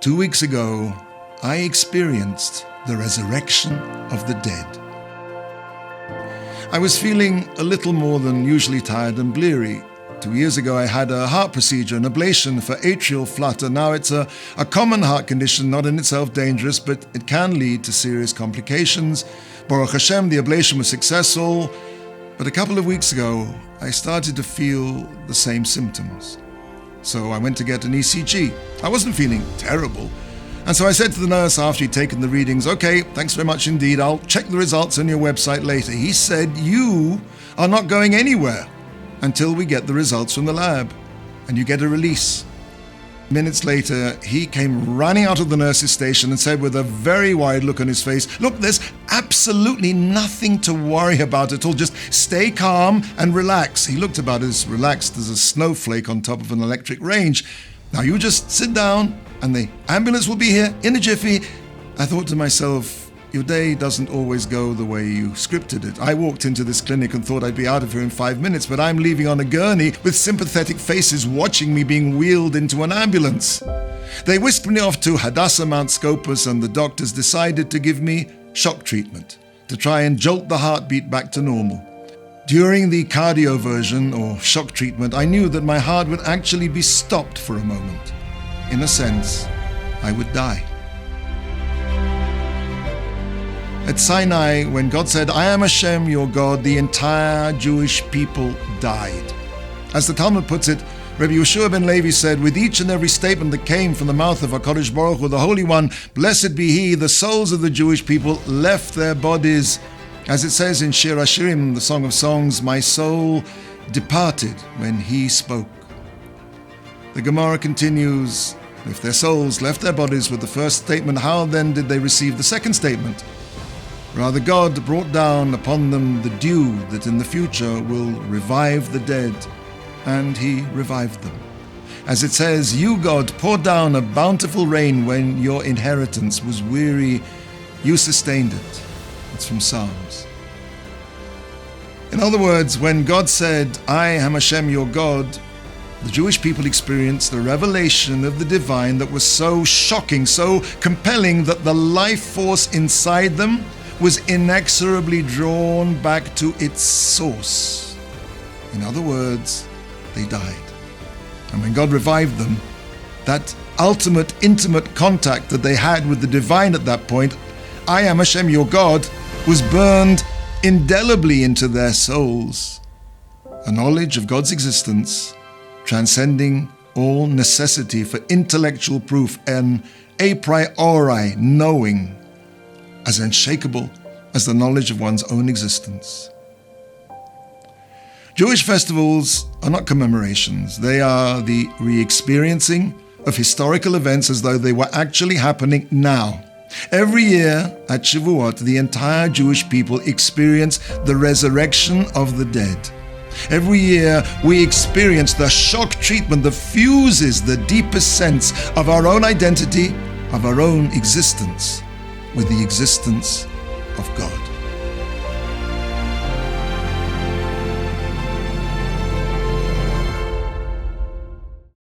2 weeks ago, I experienced the resurrection of the dead. I was feeling a little more than usually tired and bleary. 2 years ago, I had a heart procedure, an ablation for atrial flutter. Now it's a common heart condition, not in itself dangerous, but it can lead to serious complications. Baruch Hashem, the ablation was successful, but a couple of weeks ago, I started to feel the same symptoms. So I went to get an ECG. I wasn't feeling terrible. And so I said to the nurse after he'd taken the readings, "Okay, thanks very much indeed. I'll check the results on your website later." He said, "You are not going anywhere until we get the results from the lab and you get a release." Minutes later, he came running out of the nurse's station and said with a very wide look on his face, "Look, there's absolutely nothing to worry about at all. Just stay calm and relax." He looked about as relaxed as a snowflake on top of an electric range. "Now you just sit down and the ambulance will be here in a jiffy." I thought to myself, your day doesn't always go the way you scripted it. I walked into this clinic and thought I'd be out of here in 5 minutes, but I'm leaving on a gurney with sympathetic faces watching me being wheeled into an ambulance. They whisked me off to Hadassah Mount Scopus, and the doctors decided to give me shock treatment to try and jolt the heartbeat back to normal. During the cardioversion, or shock treatment, I knew that my heart would actually be stopped for a moment. In a sense, I would die. At Sinai, when God said, "I am Hashem, your God," the entire Jewish people died. As the Talmud puts it, Rabbi Yeshua ben Levi said, "With each and every statement that came from the mouth of HaKadosh Baruch Hu, the Holy One, blessed be He, the souls of the Jewish people left their bodies." As it says in Shir Hashirim, the Song of Songs, "My soul departed when He spoke." The Gemara continues, if their souls left their bodies with the first statement, how then did they receive the second statement? Rather, God brought down upon them the dew that in the future will revive the dead, and He revived them. As it says, "You, God, poured down a bountiful rain when your inheritance was weary. You sustained it." It's from Psalms. In other words, when God said, "I am Hashem, your God," the Jewish people experienced the revelation of the divine that was so shocking, so compelling, that the life force inside them was inexorably drawn back to its source. In other words, they died. And when God revived them, that ultimate, intimate contact that they had with the divine at that point, "I am Hashem, your God," was burned indelibly into their souls. A knowledge of God's existence, transcending all necessity for intellectual proof, an a priori knowing, as unshakable as the knowledge of one's own existence. Jewish festivals are not commemorations. They are the re-experiencing of historical events as though they were actually happening now. Every year at Shavuot, the entire Jewish people experience the resurrection of the dead. Every year we experience the shock treatment that fuses the deepest sense of our own identity, of our own existence, with the existence of God.